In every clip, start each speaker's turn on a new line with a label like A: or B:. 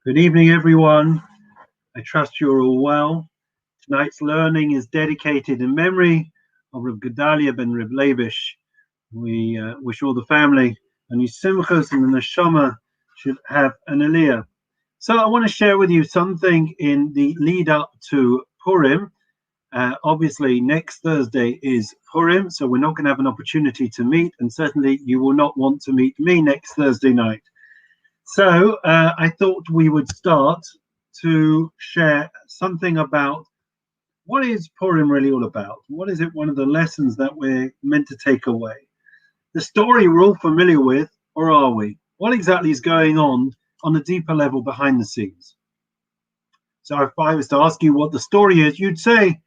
A: Good evening, everyone. I trust you're all well. Tonight's learning is dedicated in memory of Rav Gedalia ben Rav Leibish. We wish all the family and his simchas and the neshama should have an aliyah. So I want to share with you something in the lead up to Purim. Obviously, next Thursday is Purim, so we're not going to have an opportunity to meet, and certainly you will not want to meet me next Thursday night. So I thought we would start to share something about what is Purim really all about? What is it, one of the lessons that we're meant to take away? The story we're all familiar with, or are we? What exactly is going on a deeper level behind the scenes? So if I was to ask you what the story is, you'd say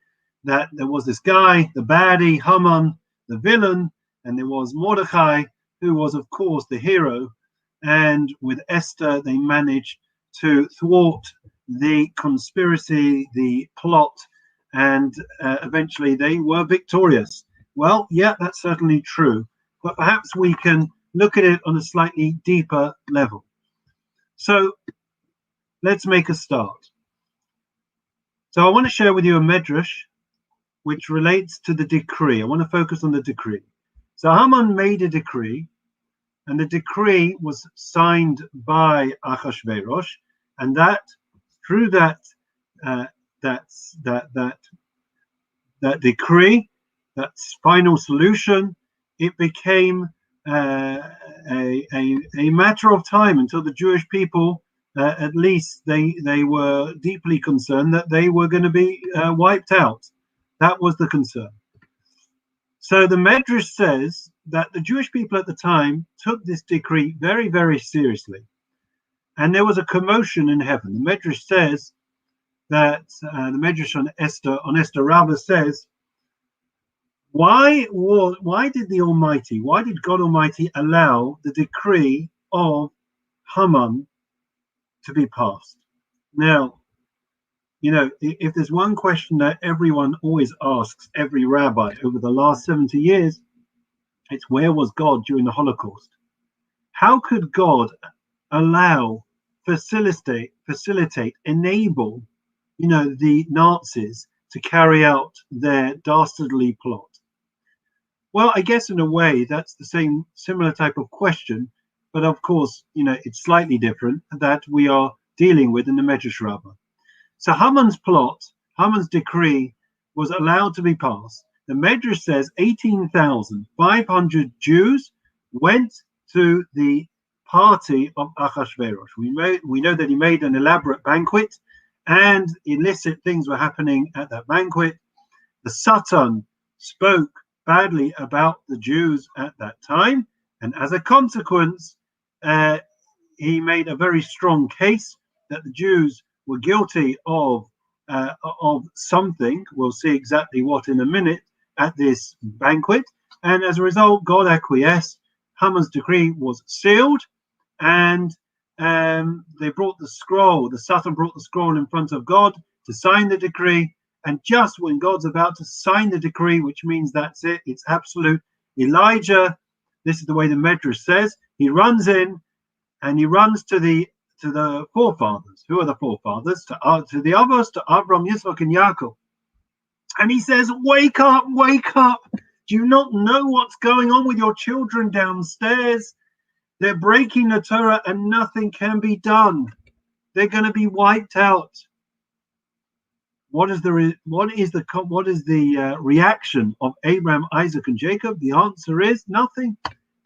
A: that there was this guy, the baddie, Haman, the villain, and there was Mordechai, who was, of course, the hero. And with Esther, they managed to thwart the conspiracy, the plot, and eventually they were victorious. Well, yeah, that's certainly true. But perhaps we can look at it on a slightly deeper level. So let's make a start. So I want to share with you a medrash which relates to the decree. I want to focus on the decree. So Haman made a decree, and the decree was signed by Achashverosh, and that through that decree, that final solution, it became a matter of time until the Jewish people, at least they were deeply concerned that they were going to be wiped out. That was the concern. So the Medrash says that the Jewish people at the time took this decree very, very seriously. And there was a commotion in heaven. The Medrash says that the Medrash on Esther Rabbah says, why did God Almighty allow the decree of Haman to be passed? Now, if there's one question that everyone always asks every rabbi over the last 70 years, it's where was God during the Holocaust? How could God facilitate, enable, the Nazis to carry out their dastardly plot? Well, I guess in a way that's the similar type of question, but of course, it's slightly different that we are dealing with in the Medrash Rabbah. So Haman's decree was allowed to be passed. The Medrash says 18,500 Jews went to the party of Achashverosh. We know that he made an elaborate banquet, and illicit things were happening at that banquet. The Satan spoke badly about the Jews at that time, and as a consequence, he made a very strong case that the Jews were guilty of something. We'll see exactly what in a minute at this banquet. And as a result, God acquiesced. Haman's decree was sealed, and they brought the scroll. The Satan brought the scroll in front of God to sign the decree. And just when God's about to sign the decree, which means that's it, it's absolute, Elijah, this is the way the Medrash says, he runs in and he runs to the forefathers. Who are the forefathers? To the others, to Abraham, Yitzchak, and Yaakov. And he says, wake up, wake up. Do you not know what's going on with your children downstairs? They're breaking the Torah and nothing can be done. They're going to be wiped out. What is the reaction of Abraham, Isaac, and Jacob? The answer is nothing.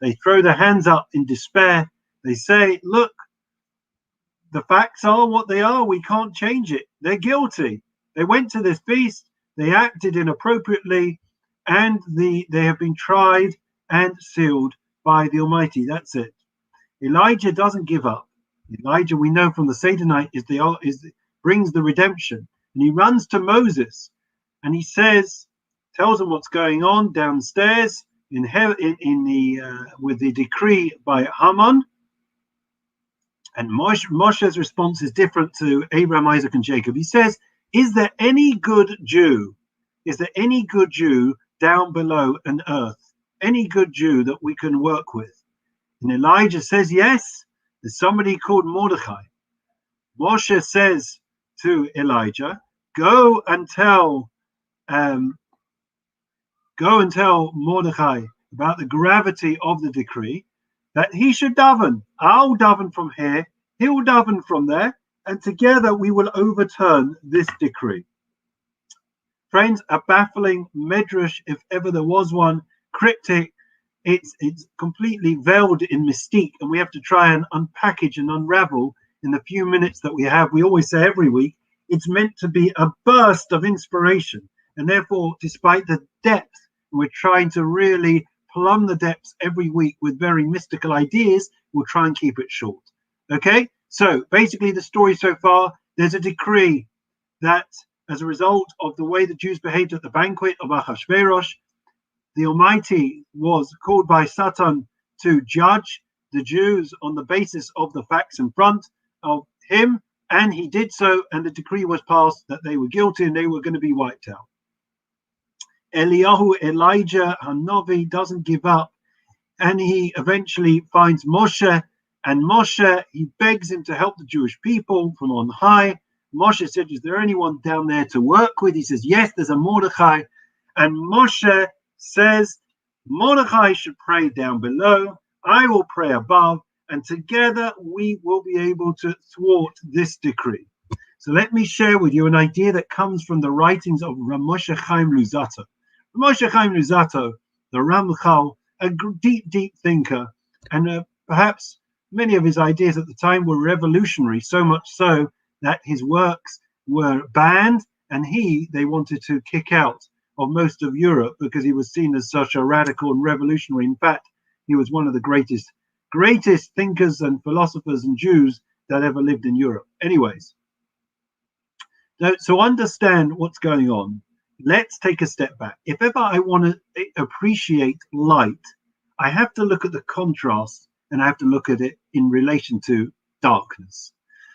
A: They throw their hands up in despair. They say, look, the facts are what they are. We can't change it. They're guilty. They went to this feast. They acted inappropriately, and they have been tried and sealed by the Almighty. That's it. Elijah doesn't give up. Elijah, we know from the Seder night, brings the redemption, and he runs to Moses, and he tells him what's going on downstairs with the decree by Haman. And Moshe's response is different to Abraham, Isaac, and Jacob. He says, is there any good Jew? Is there any good Jew down below on earth? Any good Jew that we can work with? And Elijah says, yes, there's somebody called Mordechai. Moshe says to Elijah, go and tell Mordechai about the gravity of the decree, that he should daven. I'll daven from here, he'll daven from there, and together we will overturn this decree. Friends, a baffling medrash, if ever there was one, cryptic. It's completely veiled in mystique, and we have to try and unpackage and unravel in the few minutes that we have. We always say every week, it's meant to be a burst of inspiration, and therefore, despite the depth, we're trying to really plumb the depths every week with very mystical ideas. We'll try and keep it short. Okay, so basically the story so far, there's a decree that as a result of the way the Jews behaved at the banquet of Ahasuerus, the Almighty was called by Satan to judge the Jews on the basis of the facts in front of him, and he did so, and the decree was passed that they were guilty and they were going to be wiped out. Elijah Hanavi doesn't give up, and he eventually finds Moshe, and Moshe, he begs him to help the Jewish people from on high. Moshe said, is there anyone down there to work with? He says, yes, there's a Mordechai. And Moshe says, Mordechai should pray down below, I will pray above, and together we will be able to thwart this decree. So let me share with you an idea that comes from the writings of Rav Moshe Chaim Luzzatto. Rav Moshe Chaim Luzzatto, the Ramchal, a deep thinker, and perhaps many of his ideas at the time were revolutionary, so much so that his works were banned, and they wanted to kick out of most of Europe because he was seen as such a radical and revolutionary. In fact, he was one of the greatest thinkers and philosophers and Jews that ever lived in Europe. Anyways, so understand what's going on. Let's take a step back. If ever I want to appreciate light, I have to look at the contrast, and I have to look at it in relation to darkness.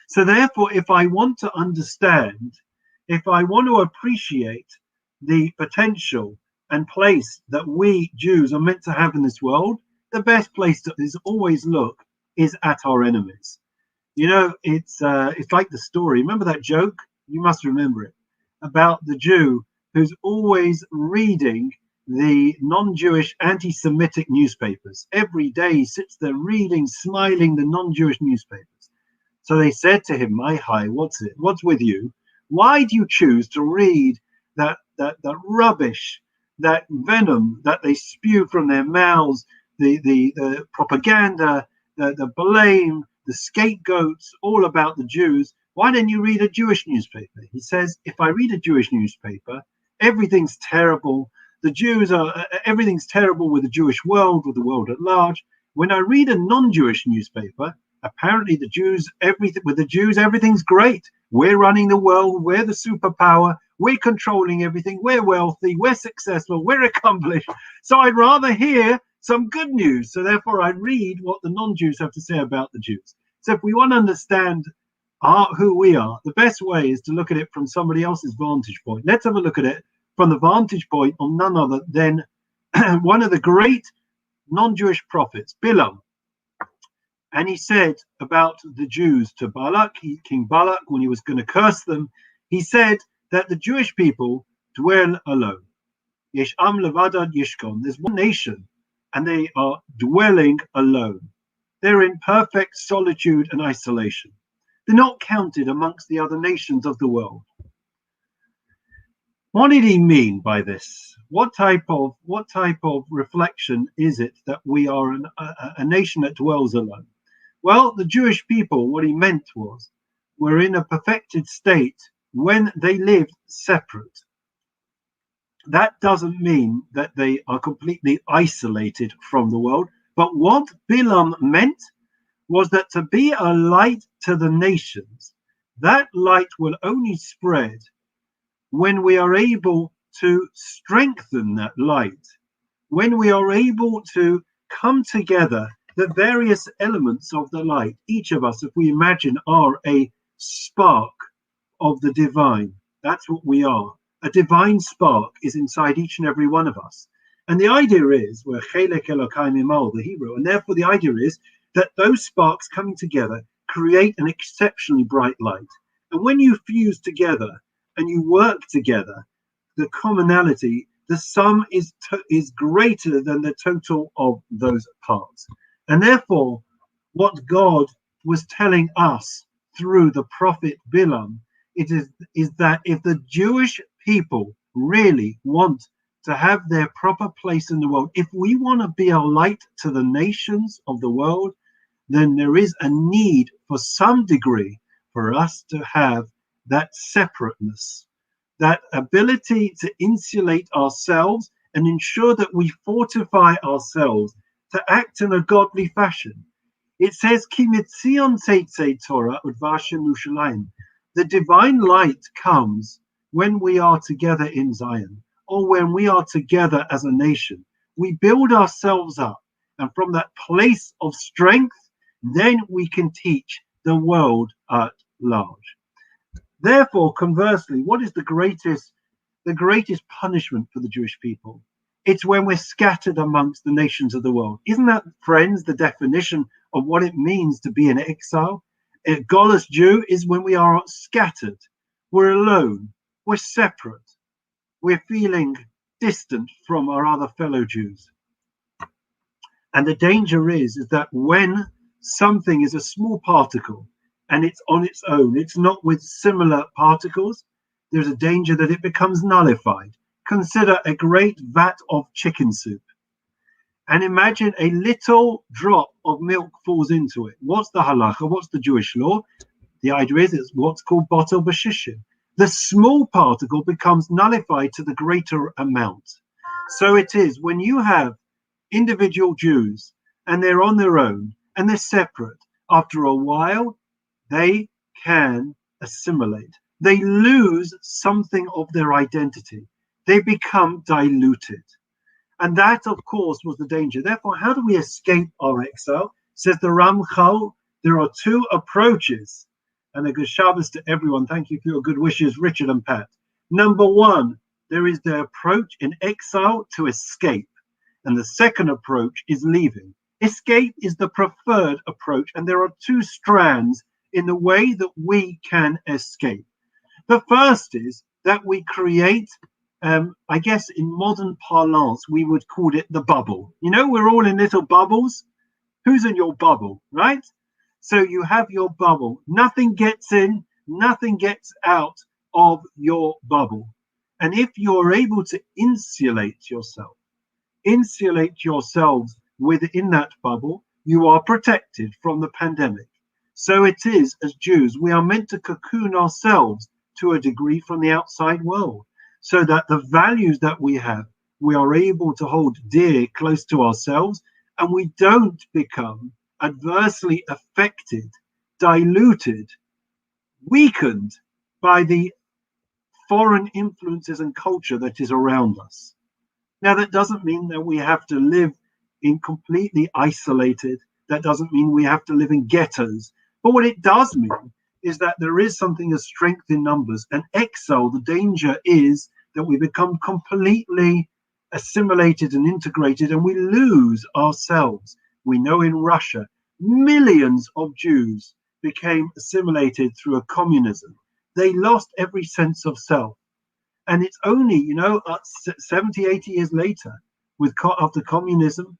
A: So therefore, if I want to understand, if I want to appreciate the potential and place that we Jews are meant to have in this world, the best place to always look is at our enemies. You know, it's like the story. Remember that joke? You must remember it, about the Jew who's always reading the non-Jewish anti-Semitic newspapers. Every day he sits there reading, smiling the non-Jewish newspapers. So they said to him, "My high, what's with you? Why do you choose to read that rubbish, that venom that they spew from their mouths, the propaganda, the blame, the scapegoats, all about the Jews? Why don't you read a Jewish newspaper?" He says, if I read a Jewish newspaper, everything's terrible. Everything's terrible with the Jewish world, with the world at large. When I read a non-Jewish newspaper, apparently with the Jews, everything's great. We're running the world. We're the superpower. We're controlling everything. We're wealthy. We're successful. We're accomplished. So I'd rather hear some good news. So therefore, I read what the non-Jews have to say about the Jews. So if we want to understand who we are, the best way is to look at it from somebody else's vantage point. Let's have a look at it from the vantage point of none other than one of the great non-Jewish prophets, Bilam. And he said about the Jews to Balak, King Balak, when he was going to curse them, he said that the Jewish people dwell alone. Yesh am levadad yishkon. There's one nation, and they are dwelling alone. They're in perfect solitude and isolation. They're not counted amongst the other nations of the world. What did he mean by this? What type of reflection is it that we are a nation that dwells alone? Well, the Jewish people, what he meant was, were in a perfected state when they lived separate. That doesn't mean that they are completely isolated from the world, but what Bilam meant was that to be a light to the nations, that light will only spread when we are able to strengthen that light, when we are able to come together, the various elements of the light, each of us, if we imagine, are a spark of the divine. That's what we are. A divine spark is inside each and every one of us. And the idea is, we're chelek Elokai mimal, the Hebrew, and therefore the idea is that those sparks coming together create an exceptionally bright light. And when you fuse together and you work together, the commonality, the sum is greater than the total of those parts. And therefore, what God was telling us through the prophet Bilam, is that if the Jewish people really want to have their proper place in the world, if we want to be a light to the nations of the world, then there is a need for some degree for us to have that separateness, that ability to insulate ourselves and ensure that we fortify ourselves to act in a godly fashion. It says, Ki mitzion teitzei Torah udvashem Yerushalayim. The divine light comes when we are together in Zion, or when we are together as a nation. We build ourselves up, and from that place of strength, then we can teach the world at large. Therefore, conversely, what is the greatest punishment for the Jewish people? It's when we're scattered amongst the nations of the world. Isn't that, friends, the definition of what it means to be in exile? A Golos Jew is when we are scattered, we're alone, we're separate, we're feeling distant from our other fellow Jews. And the danger is that when something is a small particle and it's on its own, it's not with similar particles, there's a danger that it becomes nullified. Consider a great vat of chicken soup. And imagine a little drop of milk falls into it. What's the halacha? What's the Jewish law? The idea is it's what's called batel b'shishim. The small particle becomes nullified to the greater amount. So it is when you have individual Jews and they're on their own and they're separate, after a while, they can assimilate. They lose something of their identity. They become diluted. And that, of course, was the danger. Therefore, how do we escape our exile? Says the Ramchal, there are two approaches. And a good Shabbos to everyone. Thank you for your good wishes, Richard and Pat. Number one, there is the approach in exile to escape. And the second approach is leaving. Escape is the preferred approach. And there are two strands in the way that we can escape. The first is that we create, I guess in modern parlance, we would call it the bubble. You know, we're all in little bubbles. Who's in your bubble, right? So you have your bubble. Nothing gets in, nothing gets out of your bubble. And if you're able to insulate yourselves within that bubble, you are protected from the pandemic. So it is, as Jews, we are meant to cocoon ourselves to a degree from the outside world, so that the values that we have, we are able to hold dear close to ourselves, and we don't become adversely affected, diluted, weakened by the foreign influences and culture that is around us. Now, that doesn't mean that we have to live in completely isolated. That doesn't mean we have to live in ghettos. But what it does mean is that there is something as strength in numbers. And exile, the danger is that we become completely assimilated and integrated, and we lose ourselves. We know in Russia, millions of Jews became assimilated through a communism. They lost every sense of self. And it's only, 70, 80 years later, after communism,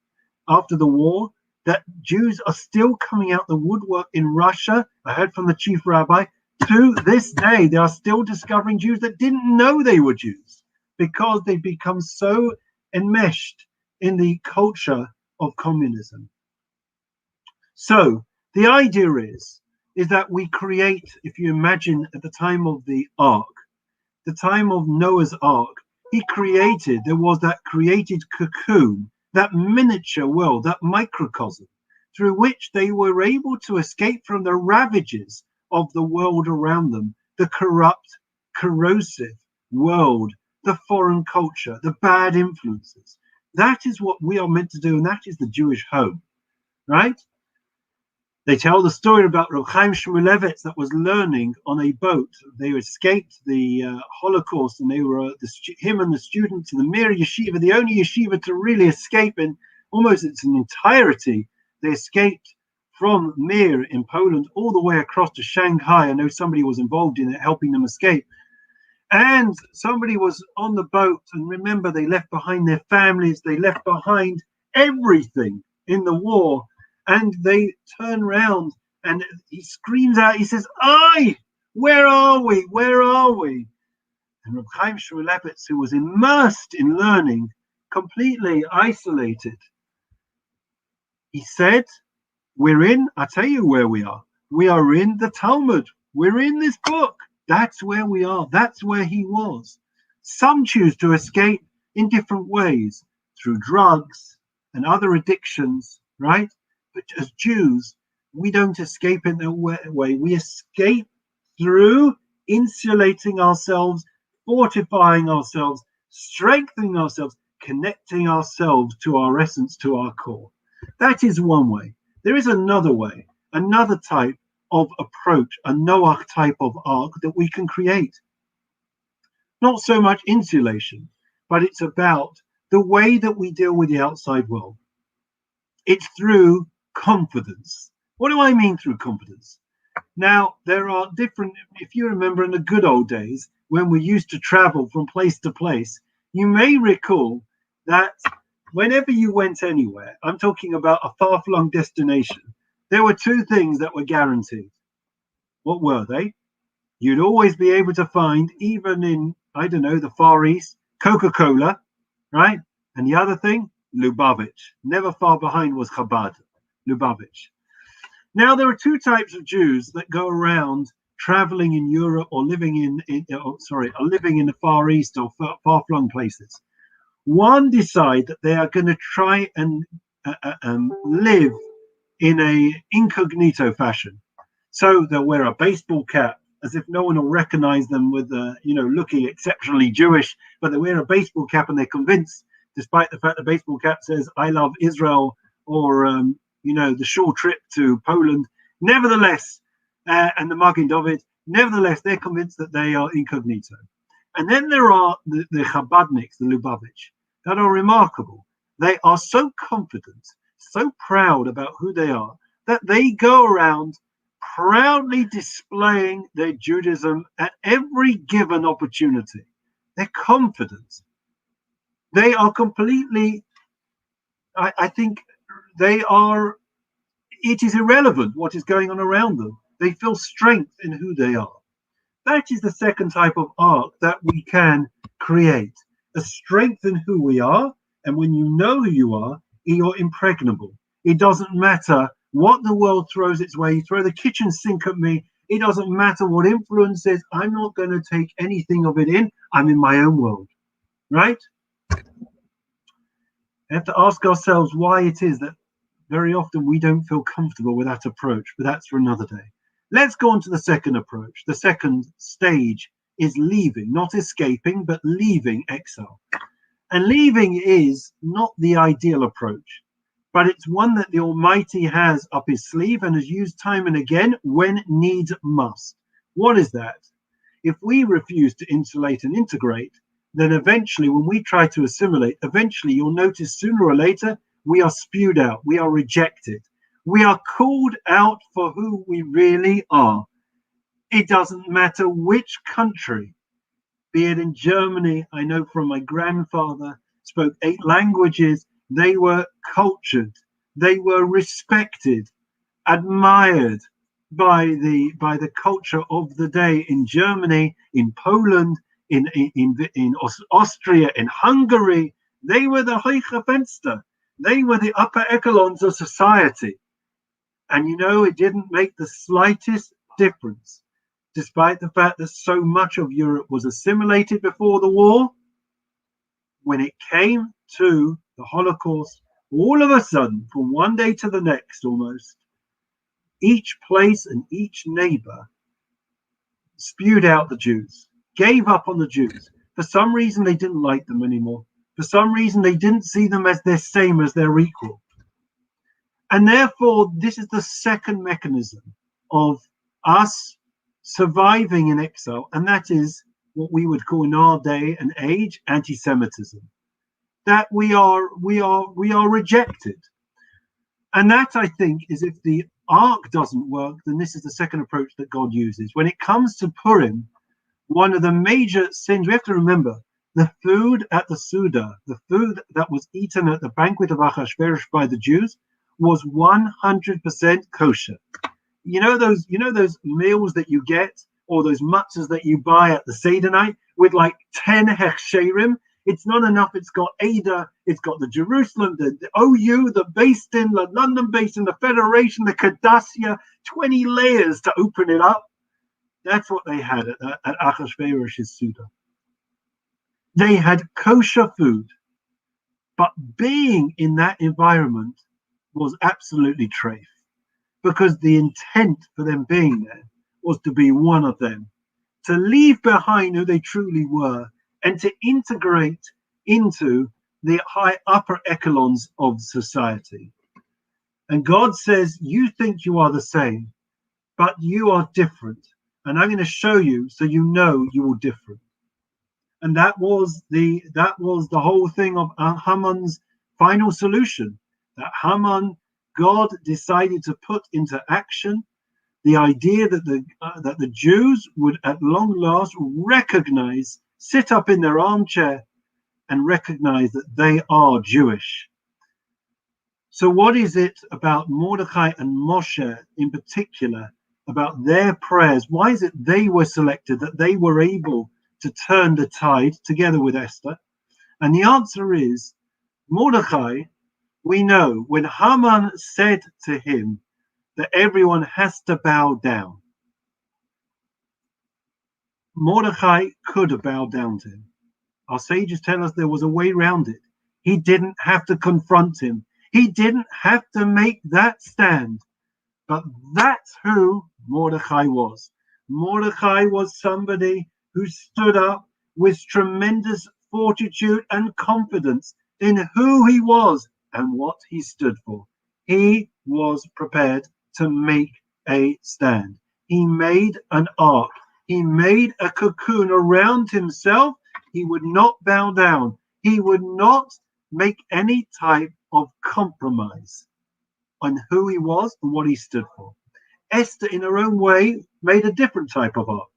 A: after the war, that Jews are still coming out the woodwork in Russia. I heard from the chief rabbi, to this day, they are still discovering Jews that didn't know they were Jews, because they've become so enmeshed in the culture of communism. So the idea is that we create, if you imagine at the time of the ark, the time of Noah's ark, there was that created cocoon, that miniature world, that microcosm, through which they were able to escape from the ravages of the world around them, the corrupt, corrosive world, the foreign culture, the bad influences. That is what we are meant to do, and that is the Jewish home, right? They tell the story about Reb Chaim Shmulevitz that was learning on a boat. They escaped the Holocaust, and they were him and the students in the Mir Yeshiva, the only yeshiva to really escape in almost its entirety. They escaped from Mir in Poland all the way across to Shanghai. I know somebody was involved in it, helping them escape. And somebody was on the boat, and remember, they left behind their families, they left behind everything in the war, and they turn around and he screams out, he says, "Aye, where are we? Where are we?" And Reb Chaim Shmulevitz, who was immersed in learning, completely isolated, he said, I'll tell you where we are. We are in the Talmud. We're in this book. That's where we are. That's where he was. Some choose to escape in different ways, through drugs and other addictions, right? But as Jews, we don't escape in that way. We escape through insulating ourselves, fortifying ourselves, strengthening ourselves, connecting ourselves to our essence, to our core. That is one way. There is another way, another type of approach, a Noach type of ark that we can create. Not so much insulation, but it's about the way that we deal with the outside world. It's through confidence. What do I mean through confidence? Now, there are different, if you remember in the good old days, when we used to travel from place to place, you may recall that whenever you went anywhere, I'm talking about a far-flung destination, there were two things that were guaranteed. What were they? You'd always be able to find, even in, I don't know, the Far East, Coca-Cola, right? And the other thing, Lubavitch. Never far behind was Chabad, Lubavitch. Now, there are two types of Jews that go around traveling in Europe or living in the Far East or far-flung places. One decide that they are going to try and live in a incognito fashion. So they'll wear a baseball cap as if no one will recognize them with, looking exceptionally Jewish, but they wear a baseball cap and they're convinced, despite the fact the baseball cap says, "I love Israel," or, the short trip to Poland. Nevertheless, and the Magen David, nevertheless, they're convinced that they are incognito. And then there are the Chabadniks, the Lubavitch, that are remarkable. They are so confident, so proud about who they are, that they go around proudly displaying their Judaism at every given opportunity. They're confident. They are completely, I think they are, it is irrelevant what is going on around them. They feel strength in who they are. That is the second type of ark that we can create. A strength in who we are, and when you know who you are, you're impregnable. It doesn't matter what the world throws its way. You throw the kitchen sink at me, it doesn't matter what influence is. I'm not going to take anything of it in. I'm in my own world, right? We have to ask ourselves why it is that very often we don't feel comfortable with that approach, but that's for another day. Let's go on to the second approach. The second stage is leaving, not escaping, but leaving exile. And leaving is not the ideal approach, but it's one that the Almighty has up his sleeve and has used time and again when needs must. What is that? If we refuse to insulate and integrate, then eventually when we try to assimilate, eventually you'll notice sooner or later we are spewed out, we are rejected. We are called out for who we really are. It doesn't matter which country, be it in Germany, I know from my grandfather, spoke 8 languages, they were cultured, they were respected, admired by the culture of the day in Germany, in Poland, in Austria, in Hungary. They were the Hohe Fenster. They were the upper echelons of society. And it didn't make the slightest difference, despite the fact that so much of Europe was assimilated before the war. When it came to the Holocaust, all of a sudden, from one day to the next almost, each place and each neighbor spewed out the Jews, gave up on the Jews. For some reason, they didn't like them anymore. For some reason, they didn't see them as their same, as their equal. And therefore, this is the second mechanism of us surviving in exile, and that is what we would call in our day and age anti-Semitism. That we are rejected. And that, I think, is if the ark doesn't work, then this is the second approach that God uses. When it comes to Purim, one of the major sins, we have to remember, the food at the Suda, the food that was eaten at the banquet of Achashverosh by the Jews, was 100% kosher. You know those meals that you get, or those matzahs that you buy at the Seder night with like 10 hechsherim? It's not enough. It's got Ada, it's got the Jerusalem, the OU, the based in the London based in the Federation, the Kadassia, 20 layers to open it up. That's what they had at Achashverosh's Suda. They had kosher food, but being in that environment was absolutely treif, because the intent for them being there was to be one of them, to leave behind who they truly were, and to integrate into the high upper echelons of society. And God says, you think you are the same, but you are different. And I'm going to show you so you know you are different. And that was the whole thing of Haman's final solution. That Haman, God decided to put into action the idea that the Jews would at long last recognize, sit up in their armchair and recognize that they are Jewish. So what is it about Mordechai and Moshe in particular, about their prayers? Why is it they were selected, that they were able to turn the tide together with Esther? And the answer is, Mordechai, we know when Haman said to him that everyone has to bow down, Mordechai could have bowed down to him. Our sages tell us there was a way around it. He didn't have to confront him. He didn't have to make that stand. But that's who Mordechai was. Mordechai was somebody who stood up with tremendous fortitude and confidence in who he was and what he stood for. He was prepared to make a stand. He made an ark. He made a cocoon around himself. He would not bow down. He would not make any type of compromise on who he was and what he stood for. Esther, in her own way, made a different type of ark.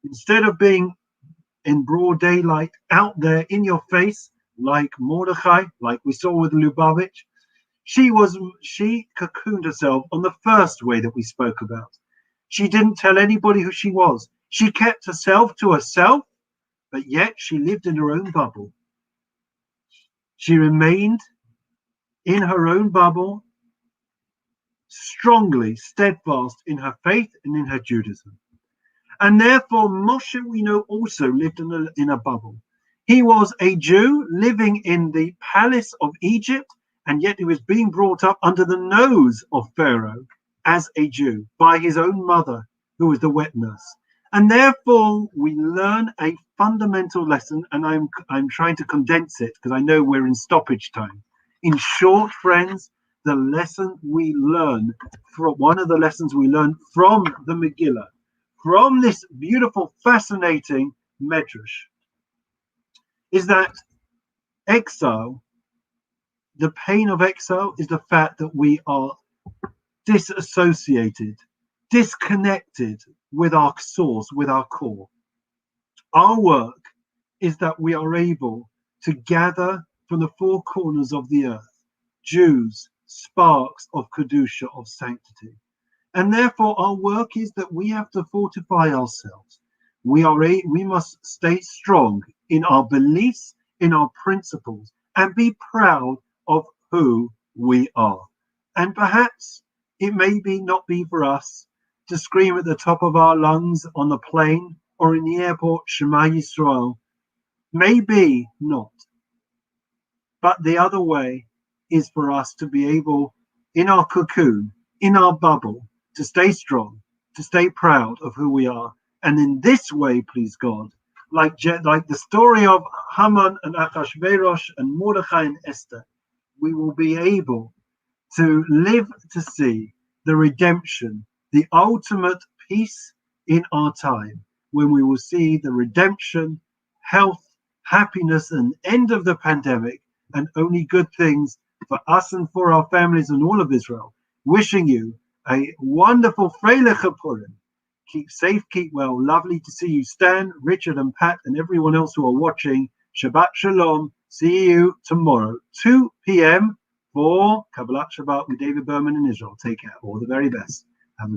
A: Instead of being in broad daylight, out there in your face, like Mordechai, like we saw with Lubavitch, she cocooned herself on the first way that we spoke about. She didn't tell anybody who she was. She kept herself to herself, but yet she lived in her own bubble. She remained in her own bubble, strongly steadfast in her faith and in her Judaism. And therefore, Moshe, we know, also lived in a bubble. He was a Jew living in the palace of Egypt, and yet he was being brought up under the nose of Pharaoh as a Jew by his own mother, who was the wet nurse. And therefore, we learn a fundamental lesson, and I'm trying to condense it because I know we're in stoppage time. In short, friends, the lesson we learn from one of the lessons we learn from the Megillah, from this beautiful, fascinating Medrash, is that exile, the pain of exile, is the fact that we are disassociated, disconnected with our source, with our core. Our work is that we are able to gather from the four corners of the earth Jews, sparks of Kedusha, of sanctity. And therefore our work is that we have to fortify ourselves. We must stay strong in our beliefs, in our principles, and be proud of who we are. And perhaps it may not be for us to scream at the top of our lungs on the plane or in the airport, Shema Yisrael. Maybe not. But the other way is for us to be able, in our cocoon, in our bubble, to stay strong, to stay proud of who we are. And in this way, please God, like the story of Haman and Achashverosh and Mordechai and Esther, we will be able to live to see the redemption, the ultimate peace in our time, when we will see the redemption, health, happiness, and end of the pandemic, and only good things for us and for our families and all of Israel. Wishing you a wonderful Freiliche Purim. Keep safe, keep well. Lovely to see you, Stan, Richard, and Pat, and everyone else who are watching. Shabbat Shalom. See you tomorrow, 2 p.m. for Kabbalat Shabbat with David Berman in Israel. Take care. All the very best.